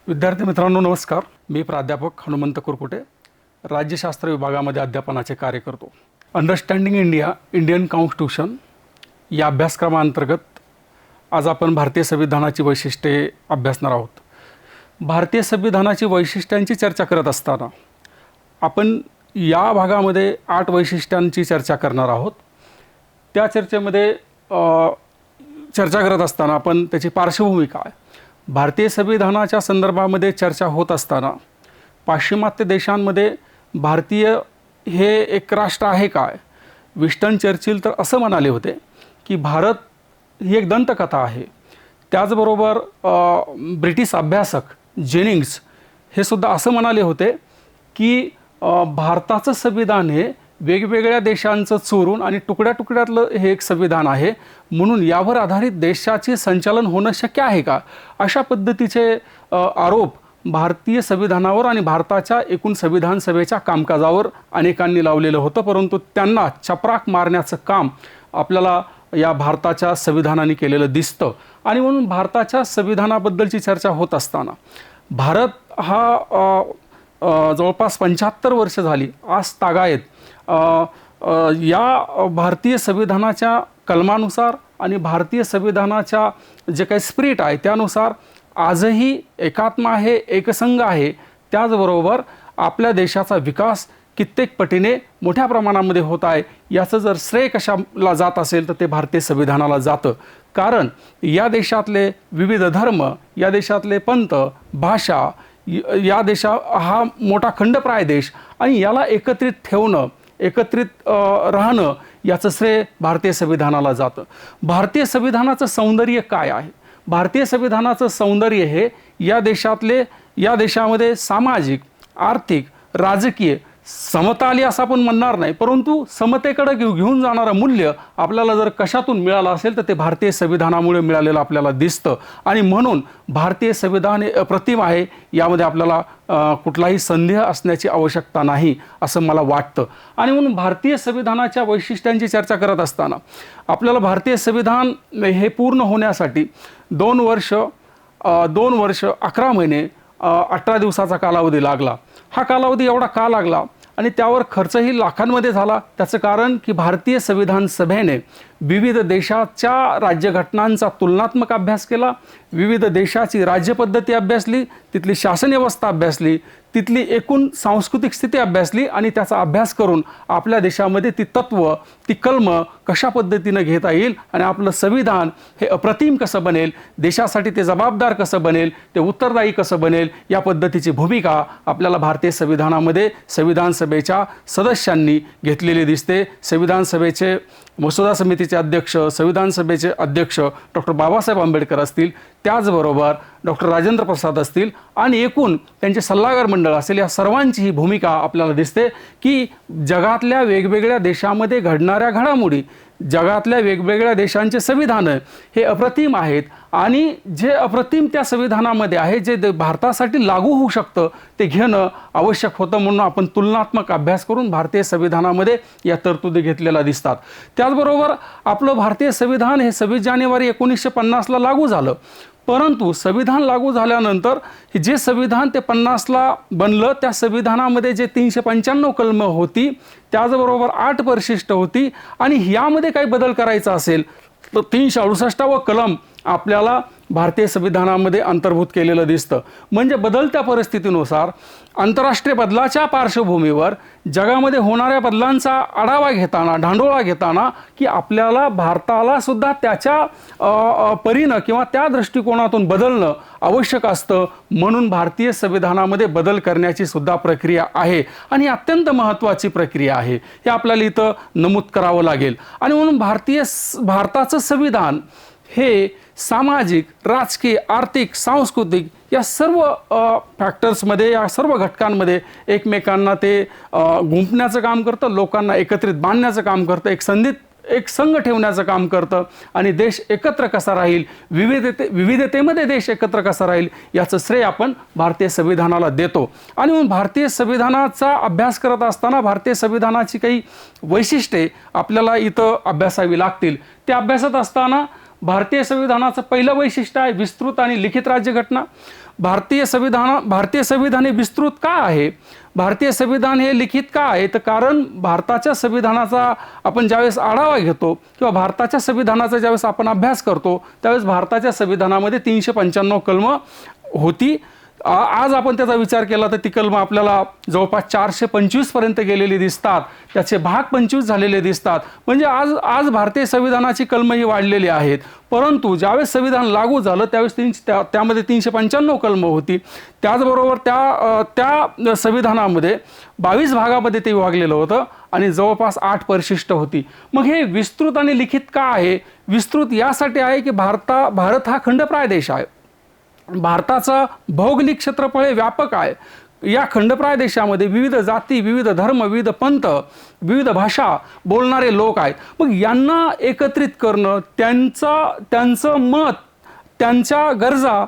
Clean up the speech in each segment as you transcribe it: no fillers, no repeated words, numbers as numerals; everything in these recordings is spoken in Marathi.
विद्यार्थी मित्रांनो नमस्कार. मी प्राध्यापक हनुमंत कुरकुटे राज्यशास्त्र विभागामध्ये अध्यापनाचे कार्य करतो. अंडरस्टँडिंग इंडिया इंडियन कॉन्स्टिट्यूशन या अभ्यासक्रमांतर्गत आज आपण भारतीय संविधानाची वैशिष्ट्ये अभ्यासणार आहोत. भारतीय संविधानाची वैशिष्ट्यांची चर्चा करत असताना आपण या भागामध्ये 8 वैशिष्ट्यांची चर्चा करणार आहोत. त्या चर्चेमध्ये चर्चा करत असताना आपण त्याची पार्श्वभूमी काय, भारतीय संविधानाच्या संदर्भामध्ये चर्चा होत असताना पाश्चिमात्य देशांमध्ये भारतीय हे एक राष्ट्र आहे काय. विस्टन चर्चिल तर असं म्हणाले होते की भारत ही एक दंतकथा आहे. त्याचबरोबर ब्रिटिश अभ्यासक जेनिंग्स हे सुद्धा असं म्हणाले होते की भारताचं संविधान हे वेगवेगळ्या देशांचं चोरून आणि तुकड्या तुकड्यातलं हे एक संविधान आहे, म्हणून यावर आधारित देशाचे संचालन होणं शक्य आहे का, अशा पद्धतीचे आरोप भारतीय संविधानावर आणि भारताच्या एकूण संविधान सभेच्या कामकाजावर अनेकांनी लावलेलं होतं. परंतु त्यांना चपराक मारण्याचं काम आपल्याला या भारताच्या संविधानाने केलेलं दिसतं. आणि म्हणून भारताच्या संविधानाबद्दलची चर्चा होत असताना भारत हा जवळपास 75 वर्ष झाली आज तागायत या भारतीय संविधानाच्या कलमानुसार आणि भारतीय संविधानाच्या जे काही स्पिरिट आहे त्यानुसार आजही एकात्म आहे, एकसंघ आहे. त्याचबरोबर आपल्या देशाचा विकास कित्येक पटीने मोठ्या प्रमाणामध्ये होत आहे. याचं जर श्रेय कशाला जात असेल तर ते भारतीय संविधानाला जातं. कारण या देशातले विविध धर्म, या देशातले पंथ, भाषा, या देशा हा मोठा खंडप्राय देश आणि याला एकत्रित ठेवणं, एकत्रित राहणं याचं श्रेय भारतीय संविधानाला जातं. भारतीय संविधानाचं सौंदर्य काय आहे? भारतीय संविधानाचं सौंदर्य हे या देशामध्ये सामाजिक, आर्थिक, राजकीय समता आली असं आपण म्हणणार नाही, परंतु समतेकडे घेऊन जाणारं मूल्य आपल्याला जर कशातून मिळालं असेल तर ते भारतीय संविधानामुळे मिळालेलं आपल्याला दिसतं. आणि म्हणून भारतीय संविधान हे अप्रतिम आहे, यामध्ये आपल्याला कुठलाही संदेह असण्याची आवश्यकता नाही असं मला वाटतं. आणि म्हणून भारतीय संविधानाच्या वैशिष्ट्यांची चर्चा करत असताना आपल्याला भारतीय संविधान हे पूर्ण होण्यासाठी 2 वर्ष 11 महिने 18 दिवसाचा कालावधी लागला. हा कालावधी एवढा का लागला आणि त्यावर खर्चही लाखांमध्ये झाला? त्याचं कारण की भारतीय संविधान सभेने विविध देशाच्या राज्यघटनांचा तुलनात्मक अभ्यास केला, विविध देशाची राज्यपद्धती अभ्यासली, तिथली शासन व्यवस्था अभ्यासली, तिथली एकूण सांस्कृतिक स्थिती अभ्यासली आणि त्याचा अभ्यास करून आपल्या देशामध्ये ती तत्व, ती कलम कशा पद्धतीनं घेता येईल आणि आपलं संविधान हे अप्रतिम कसं बनेल, देशासाठी ते जबाबदार कसं बनेल, ते उत्तरदायी कसं बनेल, या पद्धतीची भूमिका आपल्याला भारतीय संविधानामध्ये संविधान सभेच्या सदस्यांनी घेतलेली दिसते. संविधान सभेचे मसुदा समितीचे अध्यक्ष, संविधान सभेचे अध्यक्ष डॉक्टर बाबासाहेब आंबेडकर असतील, त्याचबरोबर डॉक्टर राजेंद्र प्रसाद असतील आणि एकूण त्यांचे सल्लागार मंडळ असेल, या सर्वांची ही भूमिका आपल्याला दिसते की जगातल्या वेगवेगळ्या देशामध्ये घडणाऱ्या घडामोडी, जगातल्या वेगवेगळ्या देशांचे संविधान हे अप्रतिम आहेत आणि जे अप्रतिम त्या संविधानामध्ये आहे, जे भारतासाठी लागू होऊ शकतं ते घेणं आवश्यक होतं. म्हणून आपण तुलनात्मक अभ्यास करून भारतीय संविधानामध्ये या तरतुदी घेतलेल्या दिसतात. त्याचबरोबर आपलं भारतीय संविधान हे 26 जानेवारी 1950ला लागू झालं. परंतु संविधान लागू झाल्यानंतर जे संविधान ते 50ला बनलं त्या संविधानामध्ये जे 395 कलमं होती, त्याचबरोबर 8 परिशिष्ट होती आणि यामध्ये काही बदल करायचा असेल तर 368वा कलम आपल्याला भारतीय संविधानामध्ये अंतर्भूत केलेलं दिसतं. म्हणजे बदलत्या परिस्थितीनुसार, आंतरराष्ट्रीय बदलाच्या पार्श्वभूमीवर जगामध्ये होणाऱ्या बदलांचा आढावा घेताना, ढांडोळा घेताना की आपल्याला भारताला सुद्धा त्याच्या परीनं किंवा त्या दृष्टिकोनातून बदलणं आवश्यक असतं. म्हणून भारतीय संविधानामध्ये बदल करण्याची सुद्धा प्रक्रिया आहे आणि अत्यंत महत्त्वाची प्रक्रिया आहे, हे आपल्याला इथं नमूद करावं लागेल. आणि म्हणून भारताचं संविधान हे सामाजिक, राजकीय, आर्थिक, सांस्कृतिक या सर्व फॅक्टर्समध्ये, या सर्व घटकांमध्ये एकमेकांना ते गुंफण्याचं काम करतं, लोकांना एकत्रित बांधण्याचं काम करतं, एक संघ ठेवण्याचं काम करतं आणि देश एकत्र कसा राहील, विविधतेमध्ये देश एकत्र कसा राहील याचं श्रेय आपण भारतीय संविधानाला देतो. आणि म्हणून भारतीय संविधानाचा अभ्यास करत असताना भारतीय संविधानाची काही वैशिष्ट्ये आपल्याला इथं अभ्यासावी लागतील. ते अभ्यासत असताना भारतीय संविधानाचं पहिलं वैशिष्ट्य आहे विस्तृत आणि लिखित राज्यघटना. भारतीय संविधान हे विस्तृत का आहे, भारतीय संविधान हे लिखित का आहे, तर कारण भारताच्या संविधानाचा आपण ज्यावेळेस आढावा घेतो किंवा भारताच्या संविधानाचा ज्यावेळेस आपण अभ्यास करतो त्यावेळेस भारताच्या संविधानामध्ये 395 कलमं होती. आज आपण त्याचा विचार केला तर ती कलमं आपल्याला जवळपास 425 पर्यंत गेलेली दिसतात, त्याचे भाग 25 झालेले दिसतात. म्हणजे आज भारतीय संविधानाची कलमं ही वाढलेली आहेत. परंतु ज्यावेळेस संविधान लागू झालं त्यावेळेस त्यामध्ये 395 कलमं होती. त्याचबरोबर त्या संविधानामध्ये 22 भागामध्ये ते विभागलेलं होतं आणि जवळपास 8 परिशिष्ट होती. मग हे विस्तृत आणि लिखित का आहे? विस्तृत यासाठी आहे की भारत हा खंडप्राय देश आहे. भारताचा भौगोलिक क्षेत्रफळ हे व्यापक आहे. या खंडप्राय देशामध्ये विविध जाती, विविध धर्म, विविध पंथ, विविध भाषा बोलणारे लोक आहेत. मग यांना एकत्रित करणं, त्यांचं मत, त्यांच्या गरजा,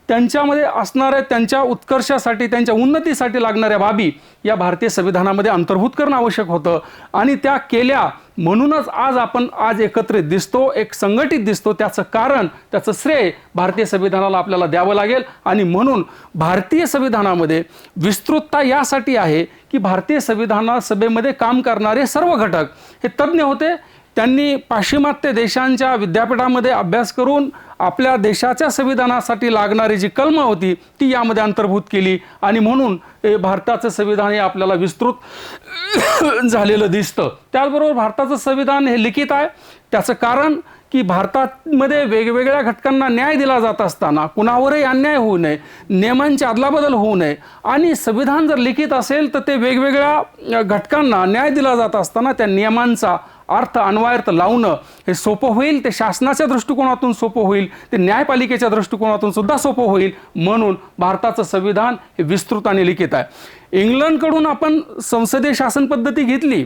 त्यांच्यामध्ये असणाऱ्या त्यांच्या उत्कर्षासाठी, त्यांच्या उन्नतीसाठी लागणाऱ्या बाबी या भारतीय संविधानामध्ये अंतर्भूत करणं आवश्यक होतं आणि त्या केल्या. म्हणूनच आपण आज एकत्रित दिसतो, एक संघटित दिसतो. त्याचं कारण, त्याचं श्रेय भारतीय संविधानाला आपल्याला द्यावं लागेल. आणि म्हणून भारतीय संविधानामध्ये विस्तृतता यासाठी आहे की भारतीय संविधान सभेमध्ये काम करणारे सर्व घटक हे तज्ज्ञ होते. त्यांनी पाश्चिमात्य देशांच्या विद्यापीठामध्ये अभ्यास करून आपल्या देशाच्या संविधानासाठी लागणारी जी कलमं होती ती यामध्ये अंतर्भूत केली आणि म्हणून भारताचं संविधान हे आपल्याला विस्तृत झालेलं दिसतं. त्याचबरोबर भारताचं संविधान हे लिखित आहे. त्याचं कारण की भारतामध्ये वेगवेगळ्या घटकांना न्याय दिला जात असताना कुणावरही अन्याय होऊ नये, नियमांची अदलाबदल होऊ नये आणि संविधान जर लिखित असेल तर ते वेगवेगळ्या घटकांना न्याय दिला जात असताना त्या नियमांचा अर्थ अन्वयार्थ लावणं हे सोपं होईल. ते शासनाच्या दृष्टिकोनातून सोपं होईल, ते न्यायपालिकेच्या दृष्टिकोनातून सुद्धा सोपं होईल. म्हणून भारताचं संविधान हे विस्तृत आणि लिखित आहे. इंग्लंडकडून आपण संसदीय शासन पद्धती घेतली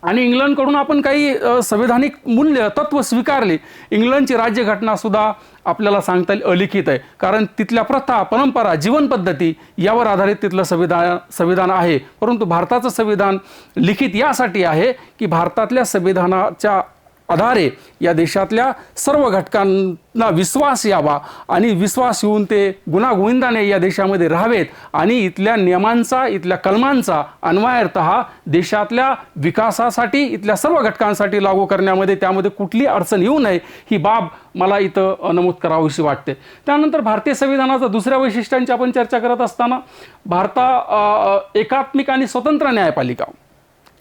आणि इंग्लंडकडून आपण काही संवैधानिक मूल्य तत्व स्वीकारली. इंग्लंडची राज्यघटना सुद्धा आपल्याला सांगता येईल अलिखित आहे, कारण तिथल्या प्रथा, परंपरा, जीवन पद्धती यावर आधारित तिथलं संविधान आहे. परंतु भारताचं संविधान लिखित यासाठी आहे की भारतातल्या संविधानाच्या आधारे या देशातल्या सर्व घटकांना विश्वास यावा आणि विश्वास येऊन ते गुणागोविंदाने या देशामध्ये राहावेत आणि इथल्या नियमांचा, इथल्या कलमांचा अन्वयार्थ हा देशातल्या विकासासाठी, इथल्या सर्व घटकांसाठी लागू करण्यामध्ये त्यामध्ये कुठली अडचण येऊ नये ही बाब मला इथं नमूद करावीशी वाटते. त्यानंतर भारतीय संविधानाच्या दुसऱ्या वैशिष्ट्यांची आपण चर्चा करत असताना एकात्मिक आणि स्वतंत्र न्यायपालिका.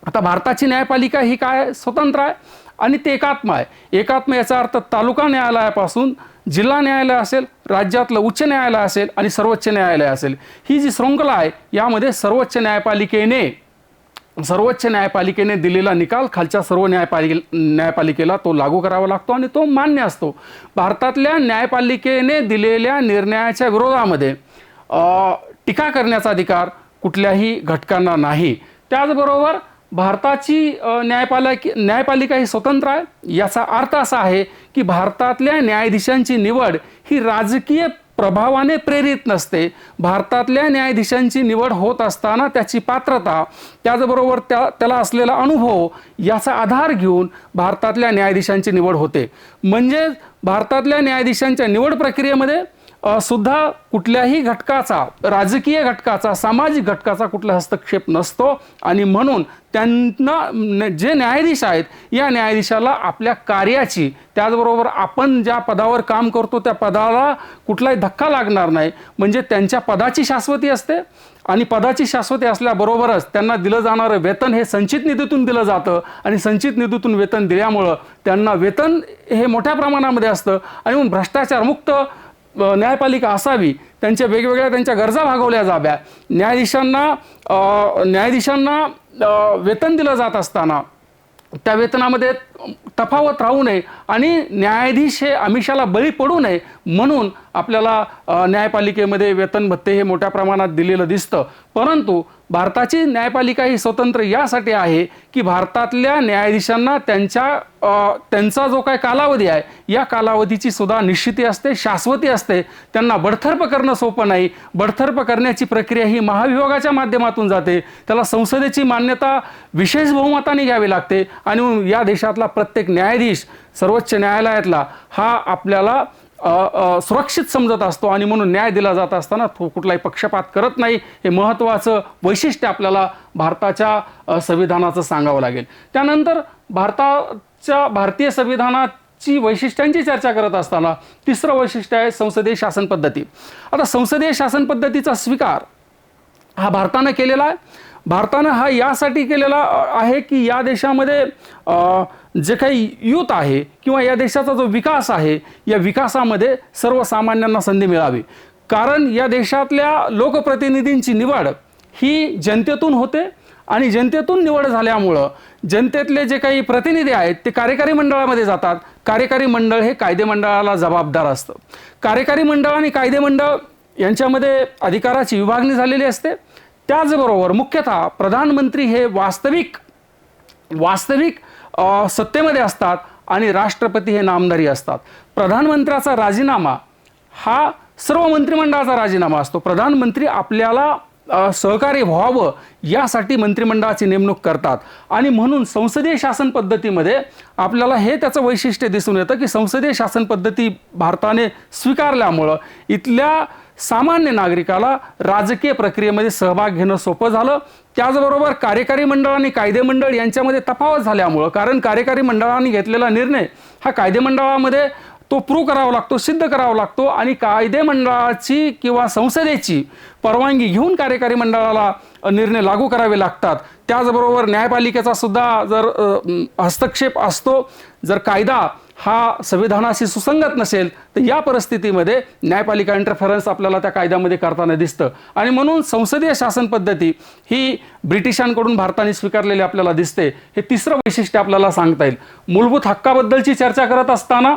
आता भारताची न्यायपालिका ही काय स्वतंत्र आहे आणि ते एकात्म आहे. एकात्म याचा अर्थ तालुका न्यायालयापासून जिल्हा न्यायालय असेल, राज्यातलं उच्च न्यायालय असेल आणि सर्वोच्च न्यायालय असेल. ही जी शृंखला आहे यामध्ये सर्वोच्च न्यायपालिकेने दिलेला निकाल खालच्या सर्व न्यायपालिकेला तो लागू करावा लागतो आणि तो मान्य असतो. भारतातल्या न्यायपालिकेने दिलेल्या निर्णयाच्या विरोधामध्ये टीका करण्याचा अधिकार कुठल्याही घटकांना नाही. त्याचबरोबर भारताची न्यायपालिका ही स्वतंत्र आहे. याचा अर्थ असा आहे की भारतातल्या न्यायाधीशांची निवड ही राजकीय प्रभावाने प्रेरित नसते. भारतातल्या न्यायाधीशांची निवड होत असताना त्याची पात्रता, त्याचबरोबर त्याला असलेला अनुभव याचा आधार घेऊन भारतातल्या न्यायाधीशांची निवड होते. म्हणजे भारतातल्या न्यायाधीशांच्या निवड प्रक्रियेमध्ये सुद्धा कुठल्याही घटकाचा, राजकीय घटकाचा, सामाजिक घटकाचा कुठला हस्तक्षेप नसतो आणि म्हणून त्यांना जे न्यायाधीश आहेत या न्यायाधीशाला आपल्या कार्याची, त्याचबरोबर आपण ज्या पदावर काम करतो त्या पदाला कुठलाही धक्का लागणार नाही. म्हणजे त्यांच्या पदाची शाश्वती असते आणि पदाची शाश्वती असल्याबरोबरच त्यांना दिलं जाणारं वेतन हे संचित निधीतून दिलं जातं आणि संचित निधीतून वेतन दिल्यामुळं त्यांना वेतन हे मोठ्या प्रमाणामध्ये असतं आणि म्हणून भ्रष्टाचारमुक्त न्यायपालिका असावी. त्यांच्या वेगवेगळ्या गरजा भागवल्या जाव्या. न्यायाधीशांना वेतन दिलं जात असताना त्या वेतनामध्ये तफावत राहू नये आणि न्यायाधीश हे आमिषाला बळी पडू नये म्हणून आपल्याला न्यायपालिकेमध्ये वेतन भत्ते हे मोठ्या प्रमाणात दिलेलं दिसतं. परंतु भारताची न्यायपालिका ही स्वतंत्र यासाठी आहे की भारतातल्या न्यायाधीशांना त्यांचा जो काय कालावधी आहे या कालावधीची सुद्धा निश्चिती असते, शाश्वती असते. त्यांना बडतर्फ करणं सोपं नाही. बडतर्फ करण्याची प्रक्रिया ही महाभियोगाच्या माध्यमातून जाते. त्याला संसदेची मान्यता विशेष बहुमताने घ्यावी लागते आणि या देशातला प्रत्येक न्यायाधीश सर्वोच्च न्यायालयातला हा आपल्याला सुरक्षित समजत असतो आणि म्हणून न्याय दिला जात असताना तो कुठलाही पक्षपात करत नाही. हे महत्त्वाचं वैशिष्ट्य आपल्याला भारताच्या संविधानाचं सांगावं लागेल. त्यानंतर भारतीय संविधानाची वैशिष्ट्यांची चर्चा करत असताना तिसरं वैशिष्ट्य आहे संसदीय शासन पद्धती. आता संसदीय शासन पद्धतीचा स्वीकार हा भारतानं केलेला आहे. भारतानं हा यासाठी केलेला आहे की या देशामध्ये जे काही यूथ आहे किंवा या देशाचा जो विकास आहे या विकासामध्ये सर्वसामान्यांना संधी मिळावी. कारण या देशातल्या लोकप्रतिनिधींची निवड ही जनतेतून होते आणि जनतेतून निवड झाल्यामुळं जनतेतले जे काही प्रतिनिधी आहेत ते कार्यकारी मंडळामध्ये जातात. कार्यकारी मंडळ हे कायदेमंडळाला जबाबदार असतं. कार्यकारी मंडळ आणि कायदेमंडळ यांच्यामध्ये अधिकाराची विभागणी झालेली असते. त्याचबरोबर मुख्यतः प्रधानमंत्री हे वास्तविक सत्तेमध्ये असतात आणि राष्ट्रपती हे नामधारी असतात. प्रधानमंत्र्याचा राजीनामा हा सर्व मंत्रिमंडळाचा राजीनामा असतो. प्रधानमंत्री आपल्याला सहकार्य व्हावं यासाठी मंत्रिमंडळाची नेमणूक करतात आणि म्हणून संसदीय शासन पद्धतीमध्ये आपल्याला हे त्याचं वैशिष्ट्य दिसून येतं की संसदीय शासन पद्धती भारताने स्वीकारल्यामुळं इथल्या सामान्य नागरिकाला राजकीय प्रक्रियेमध्ये सहभाग घेणं सोपं झालं. त्याचबरोबर कार्यकारी मंडळ आणि कायदेमंडळ यांच्यामध्ये तफावत झाल्यामुळं, कारण कार्यकारी मंडळाने घेतलेला निर्णय हा कायदेमंडळामध्ये तो प्रूव्ह करावा लागतो, सिद्ध करावा लागतो आणि कायदेमंडळाची किंवा संसदेची परवानगी घेऊन कार्यकारी मंडळाला निर्णय लागू करावे लागतात. त्याचबरोबर न्यायपालिकेचा सुद्धा जर हस्तक्षेप असतो. जर कायदा हा संविधानाशी सुसंगत नसेल तर या परिस्थितीमध्ये न्यायपालिका इंटरफरन्स आपल्याला त्या कायद्यामध्ये करताना दिसतं आणि म्हणून संसदीय शासन पद्धती ही ब्रिटिशांकडून भारताने स्वीकारलेली आपल्याला दिसते. हे तिसरं वैशिष्ट्य आपल्याला सांगता येईल. मूलभूत हक्काबद्दलची चर्चा करत असताना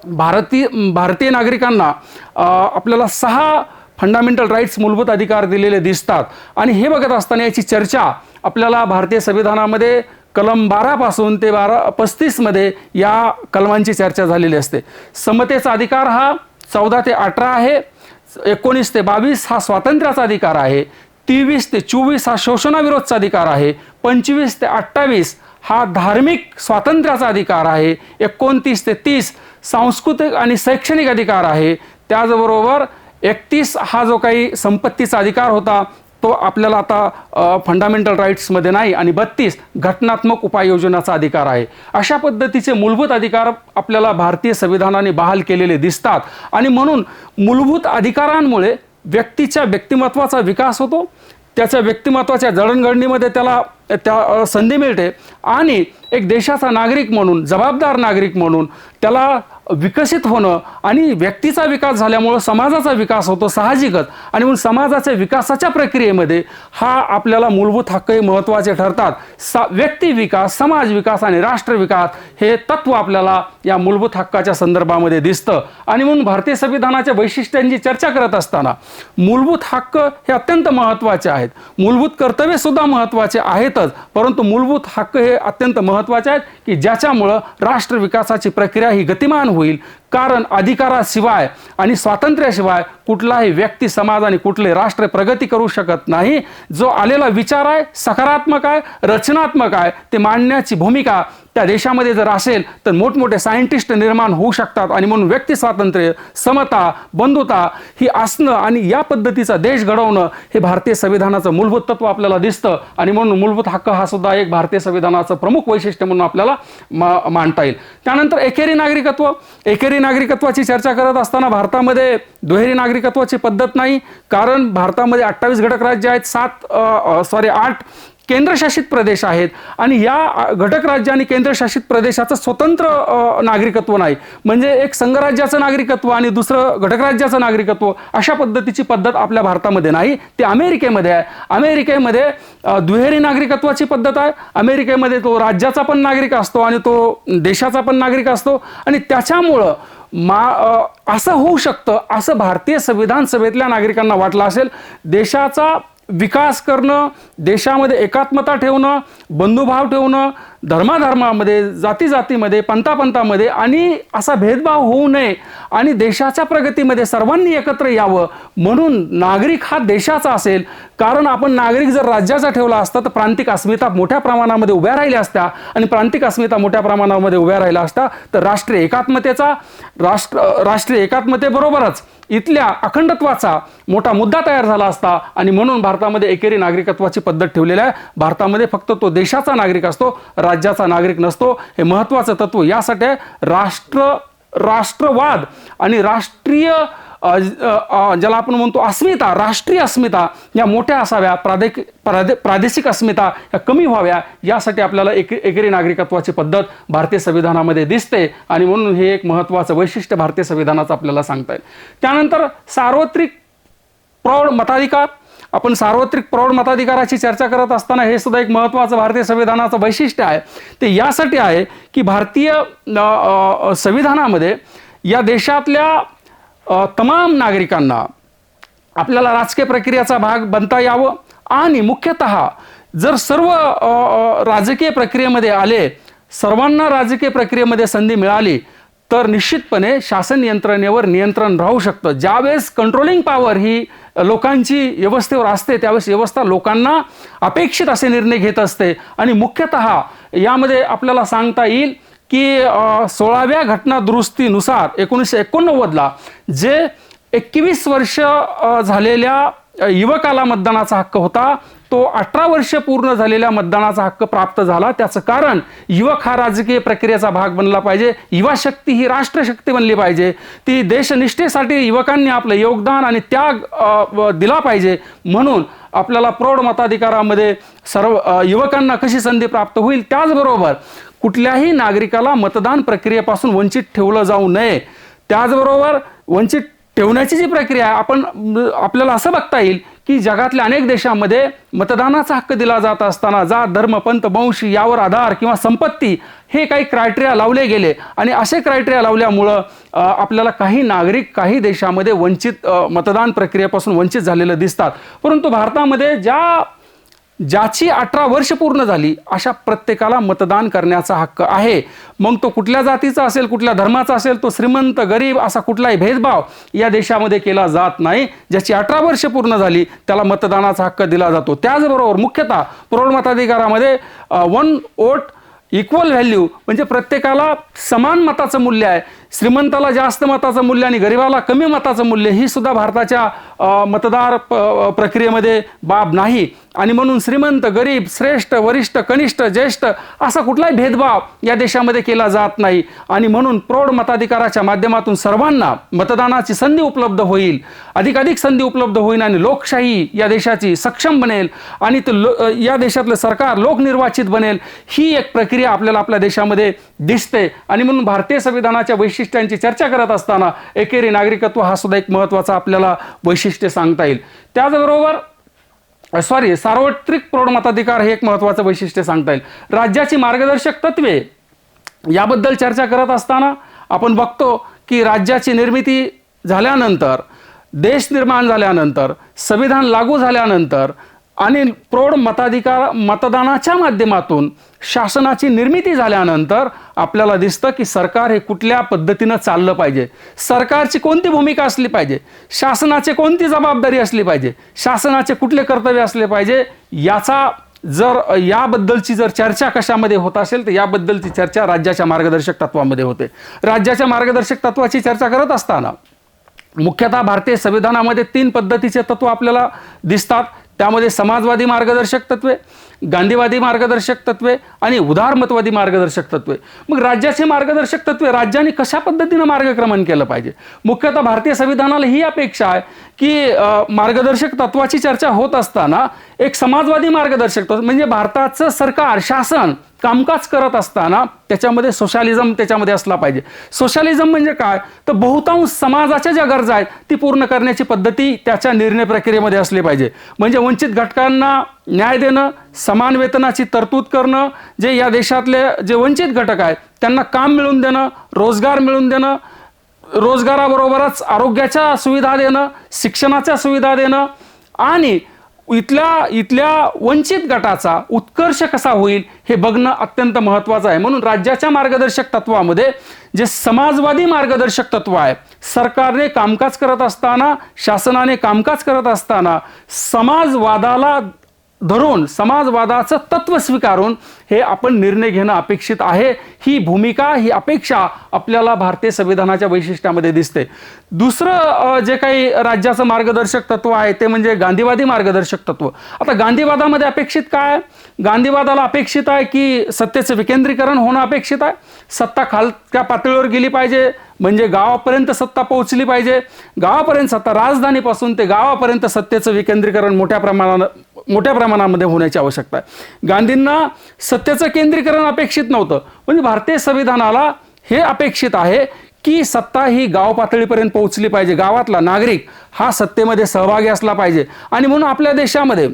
भारतीय नागरिकांना आपल्याला 6 फंडामेंटल राईट्स मूलभूत अधिकार दिलेले दिसतात आणि हे बघत असताना याची चर्चा आपल्याला भारतीय संविधानामध्ये कलम 12 पासून ते 35 मध्ये या कलमांची चर्चा झालेली असते. समतेचा अधिकार हा 14 ते 18 आहे. 19 ते 22 हा स्वातंत्र्याचा अधिकार आहे. 23 ते 24 हा शोषणाविरोधचा अधिकार आहे. 25 ते 28 हा धार्मिक स्वातंत्र्याचा अधिकार आहे. 29 ते 30 सांस्कृतिक आणि शैक्षणिक अधिकार आहे. त्याचबरोबर 31 हा जो काही संपत्तीचा अधिकार होता तो आपल्याला आता फंडामेंटल राईट्समध्ये नाही आणि 32 घटनात्मक उपाययोजनाचा अधिकार आहे. अशा पद्धतीचे मूलभूत अधिकार आपल्याला भारतीय संविधानाने बहाल केलेले दिसतात आणि म्हणून मूलभूत अधिकारांमुळे व्यक्तीच्या व्यक्तिमत्वाचा विकास होतो. त्याच्या व्यक्तिमत्वाच्या जडणघडणीमध्ये त्या संधी मिळते आणि एक देशाचा नागरिक म्हणून, जबाबदार नागरिक म्हणून त्याला विकसित होणं आणि व्यक्तीचा विकास झाल्यामुळं समाजाचा विकास होतो साहजिकच आणि म्हणून समाजाच्या विकासाच्या प्रक्रियेमध्ये हा आपल्याला मूलभूत हक्क हे महत्त्वाचे ठरतात. व्यक्ती विकास, समाज विकास आणि राष्ट्र विकास हे तत्व आपल्याला या मूलभूत हक्काच्या संदर्भामध्ये दिसतं आणि म्हणून भारतीय संविधानाच्या वैशिष्ट्यांची चर्चा करत असताना मूलभूत हक्क हे अत्यंत महत्त्वाचे आहेत. मूलभूत कर्तव्य सुद्धा महत्त्वाचे आहेतच, परंतु मूलभूत हक्क हे अत्यंत महत्त्वाचे आहेत की ज्याच्यामुळं राष्ट्र विकासाची प्रक्रिया ही गतिमान होईल. कारण अधिकाराशिवाय आणि स्वातंत्र्याशिवाय कुठलाही व्यक्ती, समाज आणि कुठले राष्ट्र प्रगती करू शकत नाही. जो आलेला विचार आहे सकारात्मक आहे, रचनात्मक आहे, ते मांडण्याची भूमिका त्या देशामध्ये जर असेल तर मोठमोठे सायंटिस्ट निर्माण होऊ शकतात आणि म्हणून व्यक्ती स्वातंत्र्य, समता, बंधुता ही असणं आणि या पद्धतीचा देश घडवणं हे भारतीय संविधानाचं मूलभूत तत्व आपल्याला दिसतं आणि म्हणून मूलभूत हक्क हा सुद्धा एक भारतीय संविधानाचं प्रमुख वैशिष्ट्य म्हणून आपल्याला मांडता येईल. त्यानंतर एकेरी नागरिकत्व. एकेरी नागरिकत्वाची चर्चा करत असताना भारतामध्ये दुहेरी नागरिकत्वाची पद्धत नाही, कारण भारतामध्ये 28 घटक राज्य आहेत, 8 केंद्रशासित प्रदेश आहेत आणि या घटक राज्य आणि केंद्रशासित प्रदेशाचं स्वतंत्र नागरिकत्व नाही. म्हणजे एक संघराज्याचं नागरिकत्व आणि दुसरं घटक राज्याचं नागरिकत्व अशा पद्धतीची पद्धत आपल्या भारतामध्ये नाही. ती अमेरिकेमध्ये आहे. अमेरिकेमध्ये दुहेरी नागरिकत्वाची पद्धत आहे. अमेरिकेमध्ये तो राज्याचा पण नागरिक असतो आणि तो देशाचा पण नागरिक असतो आणि त्याच्यामुळं असं होऊ शकतं असं भारतीय संविधान सभेतल्या नागरिकांना वाटलं असेल. देशाचा विकास करणं, देशामध्ये एकात्मता ठेवणं, बंधुभाव ठेवणं, धर्माधर्मामध्ये, जातीजातीमध्ये, पंथापंथामध्ये आणि असा भेदभाव होऊ नये आणि देशाच्या प्रगतीमध्ये सर्वांनी एकत्र यावं म्हणून नागरिक हा देशाचा असेल. कारण आपण नागरिक जर राज्याचा ठेवला असता तर प्रांतिक अस्मिता मोठ्या प्रमाणामध्ये उभ्या राहिल्या असत्या आणि प्रांतिक अस्मिता मोठ्या प्रमाणामध्ये उभ्या राहिल्या असता तर राष्ट्रीय एकात्मतेबरोबरच इथल्या अखंडत्वाचा मोठा मुद्दा तयार झाला असता. आणि म्हणून भारतामध्ये एकेरी नागरिकत्वाची पद्धत ठेवलेली आहे. भारतामध्ये फक्त तो देशाचा नागरिक असतो, राज्याचा नागरिक नसतो. हे महत्त्वाचं तत्व यासाठी राष्ट्रवाद आणि राष्ट्रीय ज्याला आपण म्हणतो अस्मिता, राष्ट्रीय अस्मिता या मोठ्या असाव्या, प्रादेशिक अस्मिता या कमी व्हाव्या यासाठी आपल्याला एकेरी नागरिकत्वाची पद्धत भारतीय संविधानामध्ये दिसते. आणि म्हणून हे एक महत्त्वाचं वैशिष्ट्य भारतीय संविधानाचं आपल्याला सांगता येईल. त्यानंतर सार्वत्रिक प्रौढ मताधिकार. आपण सार्वत्रिक प्रौढ मताधिकाराची चर्चा करत असताना हे सुद्धा एक महत्त्वाचं भारतीय संविधानाचं वैशिष्ट्य आहे. ते यासाठी आहे की भारतीय संविधानामध्ये या देशातल्या तमाम नागरिकांना आपल्याला राजकीय प्रक्रियेचा भाग बनता यावं आणि मुख्यतः जर सर्व राजकीय प्रक्रियेमध्ये आले, सर्वांना राजकीय प्रक्रियेमध्ये संधी मिळाली तर निश्चितपणे शासन यंत्रणेवर नियंत्रण राहू शकतं. ज्यावेळेस कंट्रोलिंग पॉवर ही लोकांची व्यवस्थेवर असते त्यावेळेस व्यवस्था लोकांना अपेक्षित असे निर्णय घेत असते. आणि मुख्यतः यामध्ये आपल्याला सांगता येईल की 16व्या घटना दुरुस्तीनुसार 1989ला जे 21 वर्ष झालेल्या युवकाला मतदानाचा हक्क होता तो 18 वर्ष पूर्ण झालेल्या मतदानाचा हक्क प्राप्त झाला. त्याचं कारण युवक हा राजकीय प्रक्रियेचा भाग बनला पाहिजे. युवा शक्ती ही राष्ट्रशक्ती बनली पाहिजे. ती देशनिष्ठेसाठी युवकांनी आपलं योगदान आणि त्याग दिला पाहिजे. म्हणून आपल्याला प्रौढ मताधिकारामध्ये सर्व युवकांना कशी संधी प्राप्त होईल, त्याचबरोबर कुठल्याही नागरिकाला मतदान प्रक्रियेपासून वंचित ठेवलं जाऊ नये. त्याचबरोबर वंचित ठेवण्याची जी प्रक्रिया आहे आपल्याला असं बघता येईल की जगातल्या अनेक देशांमध्ये मतदानाचा हक्क दिला जात असताना जात, धर्म, पंथ, वंश यावर आधार किंवा संपत्ती हे काही क्रायटेरिया लावले गेले आणि असे क्रायटेरिया लावल्यामुळं आपल्याला काही नागरिक काही देशामध्ये वंचित मतदान प्रक्रियेपासून वंचित झालेले दिसतात. परंतु भारतामध्ये ज्याची 18 वर्ष पूर्ण झाली अशा प्रत्येकाला मतदान करण्याचा हक्क आहे. मग तो कुठल्या जातीचा असेल, कुठल्या धर्माचा असेल, तो श्रीमंत गरीब असा कुठलाही भेदभाव या देशामध्ये केला जात नाही. ज्याची 18 वर्ष पूर्ण झाली त्याला मतदानाचा हक्क दिला जातो. त्याचबरोबर मुख्यतः प्रौढ मताधिकारामध्ये 1 वोट इक्वल व्हॅल्यू म्हणजे प्रत्येकाला समान मताचं मूल्य आहे. श्रीमंताला जास्त मताचं मूल्य आणि गरिबाला कमी मताचं मूल्य ही सुद्धा भारताच्या मतदार प्रक्रियेमध्ये बाब नाही. आणि म्हणून श्रीमंत, गरीब, श्रेष्ठ, वरिष्ठ, कनिष्ठ, ज्येष्ठ असा कुठलाही भेदभाव या देशामध्ये केला जात नाही. आणि म्हणून प्रौढ मताधिकाराच्या माध्यमातून सर्वांना मतदानाची संधी उपलब्ध होईल, अधिकाधिक संधी उपलब्ध होईल आणि लोकशाही या देशाची सक्षम बनेल आणि या देशातलं सरकार लोकनिर्वाचित बनेल. ही एक प्रक्रिया आपल्याला आपल्या देशामध्ये दिसते. आणि म्हणून भारतीय संविधानाच्या वैशिष्ट्यांची चर्चा करत असताना एकेरी नागरिकत्व हा सुद्धा एक महत्त्वाचा आपल्याला वैशिष्ट्य सांगता येईल. त्याचबरोबर सार्वत्रिक प्रौढ मताधिकार हे एक महत्त्वाचं वैशिष्ट्य सांगता येईल. राज्याची मार्गदर्शक तत्वे याबद्दल चर्चा करत असताना आपण बघतो की राज्याची निर्मिती झाल्यानंतर, देश निर्माण झाल्यानंतर, संविधान लागू झाल्यानंतर आणि प्रौढ मतदानाच्या माध्यमातून शासनाची निर्मिती झाल्यानंतर आपल्याला दिसतं की सरकार हे कुठल्या पद्धतीनं चाललं पाहिजे, सरकारची कोणती भूमिका असली पाहिजे, शासनाची कोणती जबाबदारी असली पाहिजे, शासनाचे कुठले कर्तव्य असले पाहिजे. याबद्दलची जर चर्चा कशामध्ये होत असेल तर याबद्दलची चर्चा राज्याच्या मार्गदर्शक तत्वामध्ये होते. राज्याच्या मार्गदर्शक तत्वाची चर्चा करत असताना मुख्यतः भारतीय संविधानामध्ये 3 पद्धतीचे तत्व आपल्याला दिसतात. त्यामध्ये समाजवादी मार्गदर्शक तत्वे, गांधीवादी मार्गदर्शक तत्वे आणि उदारमतवादी मार्गदर्शक तत्वे. मग राज्याचे मार्गदर्शक तत्वे राज्याने कशा पद्धतीनं मार्गक्रमण केलं पाहिजे. मुख्यतः भारतीय संविधानाला ही अपेक्षा आहे की मार्गदर्शक तत्वाची चर्चा होत असताना एक समाजवादी मार्गदर्शक तत्व म्हणजे भारताचं सरकार, शासन कामकाज करत असताना त्याच्यामध्ये सोशलिझम त्याच्यामध्ये असला पाहिजे. सोशलिझम म्हणजे काय तर बहुतांश समाजाच्या ज्या गरजा आहेत ती पूर्ण करण्याची पद्धती त्याच्या निर्णय प्रक्रियेमध्ये असली पाहिजे. म्हणजे वंचित घटकांना न्याय देणं, समान वेतनाची तरतूद करणं, जे या देशातले जे वंचित घटक आहेत त्यांना काम मिळवून देणं, रोजगार मिळवून देणं, रोजगाराबरोबरच आरोग्याच्या सुविधा देणं, शिक्षणाच्या सुविधा देणं आणि इथल्या वंचित गटाचा उत्कर्ष कसा होईल हे बघणं अत्यंत महत्त्वाचं आहे. म्हणून राज्याच्या मार्गदर्शक तत्वामध्ये जे समाजवादी मार्गदर्शक तत्व आहे, सरकारने कामकाज करत असताना, शासनाने कामकाज करत असताना समाजवादाला धरून, समाजवादाचं तत्व स्वीकारून हे आपण निर्णय घेणं अपेक्षित आहे. ही भूमिका, ही अपेक्षा आपल्याला भारतीय संविधानाच्या वैशिष्ट्यामध्ये दिसते. दुसरं जे काही राज्याचं मार्गदर्शक तत्व आहे ते म्हणजे गांधीवादी मार्गदर्शक तत्व. आता गांधीवादामध्ये अपेक्षित काय? गांधीवादाला अपेक्षित आहे की सत्तेचं विकेंद्रीकरण होणं अपेक्षित आहे. सत्ता खालच्या पातळीवर गेली पाहिजे, म्हणजे गावापर्यंत सत्ता पोहोचली पाहिजे. गावापर्यंत सत्ता, राजधानीपासून ते गावापर्यंत सत्तेचं विकेंद्रीकरण मोठ्या प्रमाणामध्ये होण्याची आवश्यकता आहे. गांधींना सत्तेचं केंद्रीकरण अपेक्षित नव्हतं, म्हणजे भारतीय संविधानाला हे अपेक्षित आहे की सत्ता ही गाव पातळीपर्यंत पोहोचली पाहिजे. गावातला नागरिक हा सत्तेमध्ये सहभागी असला पाहिजे. आणि म्हणून आपल्या देशामध्ये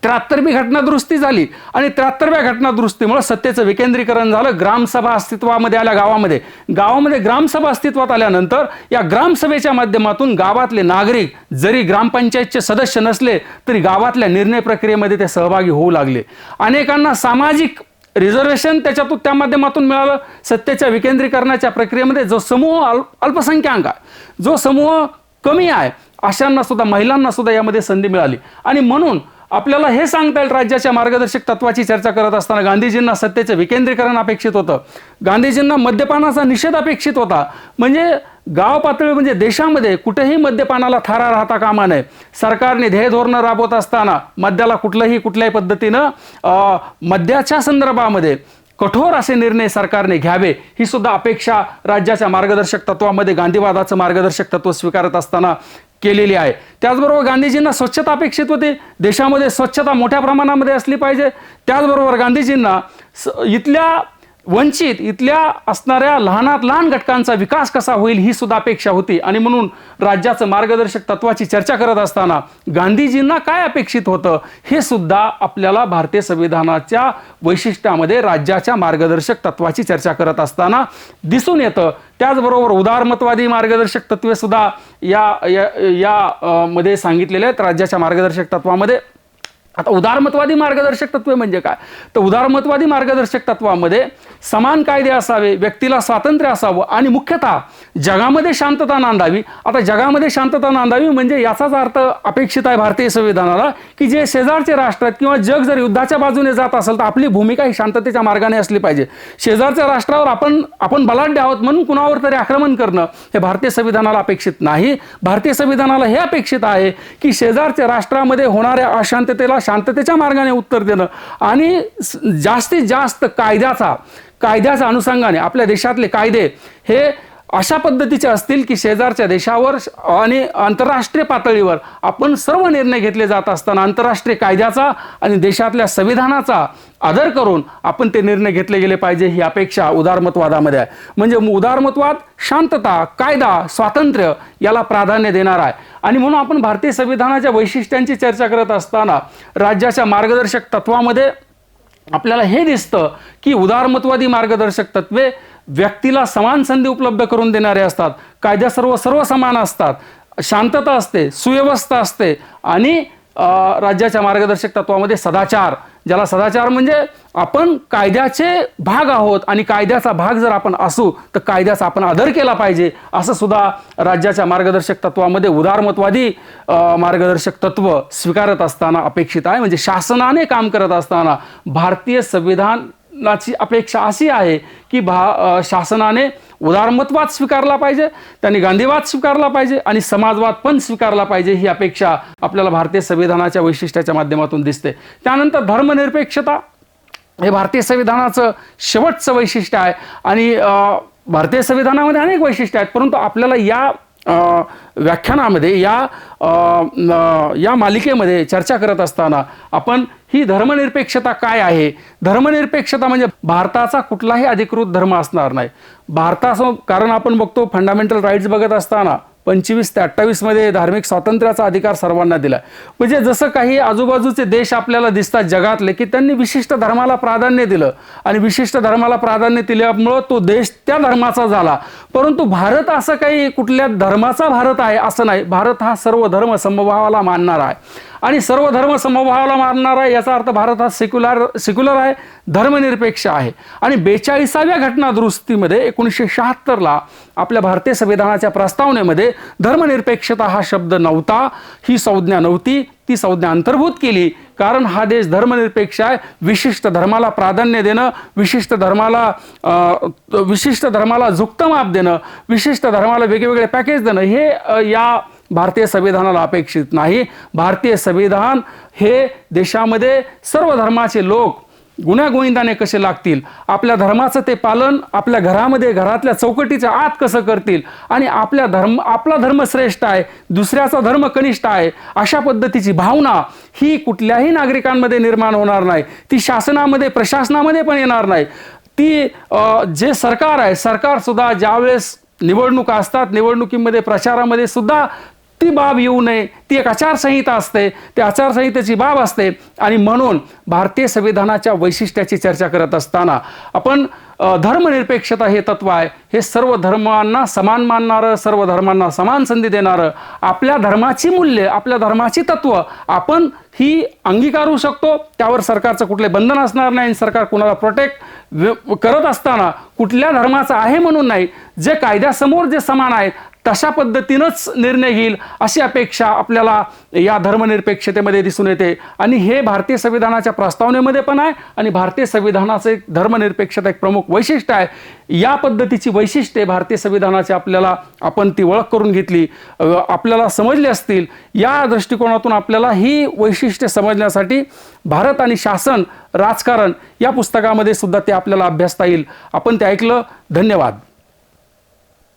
73वी घटनादुरुस्ती झाली आणि 73व्या घटनादुरुस्तीमुळे सत्तेचं विकेंद्रीकरण झालं. ग्रामसभा अस्तित्वामध्ये आल्या. गावामध्ये ग्रामसभा अस्तित्वात आल्यानंतर या ग्रामसभेच्या माध्यमातून गावातले नागरिक जरी ग्रामपंचायतचे सदस्य नसले तरी गावातल्या निर्णय प्रक्रियेमध्ये ते सहभागी होऊ लागले. अनेकांना सामाजिक रिझर्वेशन त्या माध्यमातून मिळालं. सत्तेच्या विकेंद्रीकरणाच्या प्रक्रियेमध्ये जो समूह अल्पसंख्याक आहे, जो समूह कमी आहे, अशांना सुद्धा, महिलांना सुद्धा यामध्ये संधी मिळाली. आणि म्हणून आपल्याला हे सांगता येईल, राज्याच्या मार्गदर्शक तत्वाची चर्चा करत असताना गांधीजींना सत्तेचं विकेंद्रीकरण अपेक्षित होतं. गांधीजींना मद्यपानाचा निषेध अपेक्षित होता. म्हणजे गाव पातळी, म्हणजे देशामध्ये कुठेही मद्यपानाला थारा राहता कामा नये. सरकारने ध्येय धोरणं राबवत असताना मद्याला कुठल्याही पद्धतीनं मद्याच्या संदर्भामध्ये कठोर असे निर्णय सरकारने घ्यावे, ही सुद्धा अपेक्षा राज्याच्या मार्गदर्शक तत्वामध्ये गांधीवादाचं मार्गदर्शक तत्व स्वीकारत असताना केलेली आहे. त्याचबरोबर गांधीजींना स्वच्छता अपेक्षित होती. देशामध्ये स्वच्छता मोठ्या प्रमाणामध्ये असली पाहिजे. त्याचबरोबर गांधीजींना इथल्या असणाऱ्या लहानात लहान घटकांचा विकास कसा होईल ही सुद्धा अपेक्षा होती. आणि म्हणून राज्याचं मार्गदर्शक तत्वाची चर्चा करत असताना गांधीजींना काय अपेक्षित होतं हे सुद्धा आपल्याला भारतीय संविधानाच्या वैशिष्ट्यामध्ये राज्याच्या मार्गदर्शक तत्वाची चर्चा करत असताना दिसून येतं. त्याचबरोबर उदारमतवादी मार्गदर्शक तत्वे सुद्धा या मध्ये सांगितलेले आहेत राज्याच्या मार्गदर्शक तत्वामध्ये. आता उदारमतवादी मार्गदर्शक तत्वे म्हणजे काय? तर उदारमतवादी मार्गदर्शक तत्वामध्ये समान कायदे असावे, व्यक्तीला स्वातंत्र्य असावं आणि मुख्यतः जगामध्ये शांतता नांदावी. आता जगामध्ये शांतता नांदावी म्हणजे याचाच अर्थ अपेक्षित आहे भारतीय संविधानाला की जे शेजारचे राष्ट्र आहेत किंवा जग जर युद्धाच्या बाजूने जात असेल तर आपली भूमिका ही शांततेच्या मार्गाने असली पाहिजे. शेजारच्या राष्ट्रावर आपण बलाढ्य आहोत म्हणून कुणावर तरी आक्रमण करणं हे भारतीय संविधानाला अपेक्षित नाही. भारतीय संविधानाला हे अपेक्षित आहे की शेजारच्या राष्ट्रामध्ये होणाऱ्या अशांततेला शांततेच्या मार्गाने उत्तर देणं आणि जास्तीत जास्त कायद्याच्या अनुषंगाने आपल्या देशातले कायदे हे अशा पद्धतीचे असतील की शेजारच्या देशावर आणि आंतरराष्ट्रीय पातळीवर आपण सर्व निर्णय घेतले जात असताना आंतरराष्ट्रीय कायद्याचा आणि देशातल्या संविधानाचा आदर करून आपण ते निर्णय घेतले गेले पाहिजे, ही अपेक्षा उदारमतवादामध्ये आहे. म्हणजे उदारमतवाद शांतता, कायदा, स्वातंत्र्य याला प्राधान्य देणार आहे. आणि म्हणून आपण भारतीय संविधानाच्या वैशिष्ट्यांची चर्चा करत असताना राज्याच्या मार्गदर्शक तत्वामध्ये आपल्याला हे दिसतं की उदारमतवादी मार्गदर्शक तत्वे व्यक्तीला समान संधी उपलब्ध करून देणारे असतात. कायद्या सर्व समान असतात, शांतता असते, सुव्यवस्था असते आणि राज्याच्या मार्गदर्शक तत्वामध्ये सदाचार, ज्याला सदाचार म्हणजे आपण कायद्याचे भाग आहोत आणि कायद्याचा भाग जर आपण असू तर कायद्याचा आपण आदर केला पाहिजे, असं सुद्धा राज्याच्या मार्गदर्शक तत्वामध्ये उदारमतवादी मार्गदर्शक तत्व स्वीकारत असताना अपेक्षित आहे. म्हणजे शासनाने काम करत असताना भारतीय संविधानाची अपेक्षा अशी आहे की शासनाने उदारमतवाद स्वीकारला पाहिजे, त्यांनी गांधीवाद स्वीकारला पाहिजे आणि समाजवाद पण स्वीकारला पाहिजे, ही अपेक्षा आपल्याला भारतीय संविधानाच्या वैशिष्ट्याच्या माध्यमातून दिसते. त्यानंतर धर्मनिरपेक्षता हे भारतीय संविधानाचं शेवटचं वैशिष्ट्य आहे. आणि भारतीय संविधानामध्ये अनेक वैशिष्ट्य आहेत, परंतु आपल्याला या व्याख्यानामध्ये या मालिकेमध्ये चर्चा करत असताना आपण ही धर्मनिरपेक्षता काय आहे, धर्मनिरपेक्षता म्हणजे भारताचा कुठलाही अधिकृत धर्म असणार नाही. कारण आपण बघतो फंडामेंटल राईट्स बघत असताना 25 ते 28 मध्ये धार्मिक स्वातंत्र्याचा अधिकार सर्वांना दिला. म्हणजे जसं काही आजूबाजूचे देश आपल्याला दिसतात जगातले की त्यांनी विशिष्ट धर्माला प्राधान्य दिलं आणि विशिष्ट धर्माला प्राधान्य दिल्यामुळं तो देश त्या धर्माचा झाला. परंतु भारत असं काही कुठल्या धर्माचा भारत आहे असं नाही. भारत हा सर्व धर्म समभावाला मानणारा आहे आणि सर्व धर्म समभावाला मानणारा आहे याचा अर्थ भारत हा सेक्युलर आहे, धर्मनिरपेक्ष आहे. आणि 42व्या घटना दुरुस्तीमध्ये 1976ला आपल्या भारतीय संविधानाच्या प्रस्तावनेमध्ये धर्मनिरपेक्षता हा शब्द नव्हता, ही संज्ञा नव्हती. ती संज्ञा अंतर्भूत केली कारण हा देश धर्मनिरपेक्ष आहे. विशिष्ट धर्माला प्राधान्य देणं, विशिष्ट धर्माला झुकतं माप देणं, विशिष्ट धर्माला वेगवेगळे पॅकेज देणं हे या भारतीय संविधानाला अपेक्षित नाही. भारतीय संविधान हे देशामध्ये सर्व धर्माचे लोक गुण्यागोविंदाने कसे लागतील, आपल्या धर्माचं ते पालन आपल्या घरामध्ये घरातल्या चौकटीच्या आत कसं करतील आणि आपला धर्म श्रेष्ठ आहे, दुसऱ्याचा धर्म कनिष्ठ आहे, अशा पद्धतीची भावना ही कुठल्याही नागरिकांमध्ये निर्माण होणार नाही. ती शासनामध्ये प्रशासनामध्ये पण येणार नाही. ती जे सरकार आहे, सरकार सुद्धा ज्यावेळेस निवडणुका असतात निवडणुकीमध्ये प्रचारामध्ये सुद्धा ती बाब येऊ नये. ती एक आचारसंहिता असते, त्या आचारसंहितेची बाब असते. आणि म्हणून भारतीय संविधानाच्या वैशिष्ट्याची चर्चा करत असताना आपण धर्मनिरपेक्षता हे तत्व आहे, हे सर्व धर्मांना समान मानणारं, सर्व धर्मांना समान संधी देणारं, आपल्या धर्माची मूल्य, आपल्या धर्माची तत्व आपण ही अंगीकारू शकतो. त्यावर सरकारचं कुठले बंधन असणार नाही. सरकार कुणाला प्रोटेक्ट करत असताना कुठल्या धर्माचं आहे म्हणून नाही, जे कायद्यासमोर जे समान आहेत तशा पद्धतीनंच निर्णय घेईल अशी अपेक्षा आपल्याला या धर्मनिरपेक्षतेमध्ये दिसून येते. आणि हे भारतीय संविधानाच्या प्रस्तावनेमध्ये पण आहे आणि भारतीय संविधानाचं एक धर्मनिरपेक्षता एक प्रमुख वैशिष्ट्य आहे. या पद्धतीची वैशिष्ट्ये भारतीय संविधानाची आपण ती ओळख करून घेतली, आपल्याला समजली असतील. या दृष्टिकोनातून आपल्याला ही वैशिष्ट्ये समजण्यासाठी भारत आणि शासन राजकारण या पुस्तकामध्ये सुद्धा ते आपल्याला अभ्यासता येईल. आपण ते ऐकलं. धन्यवाद.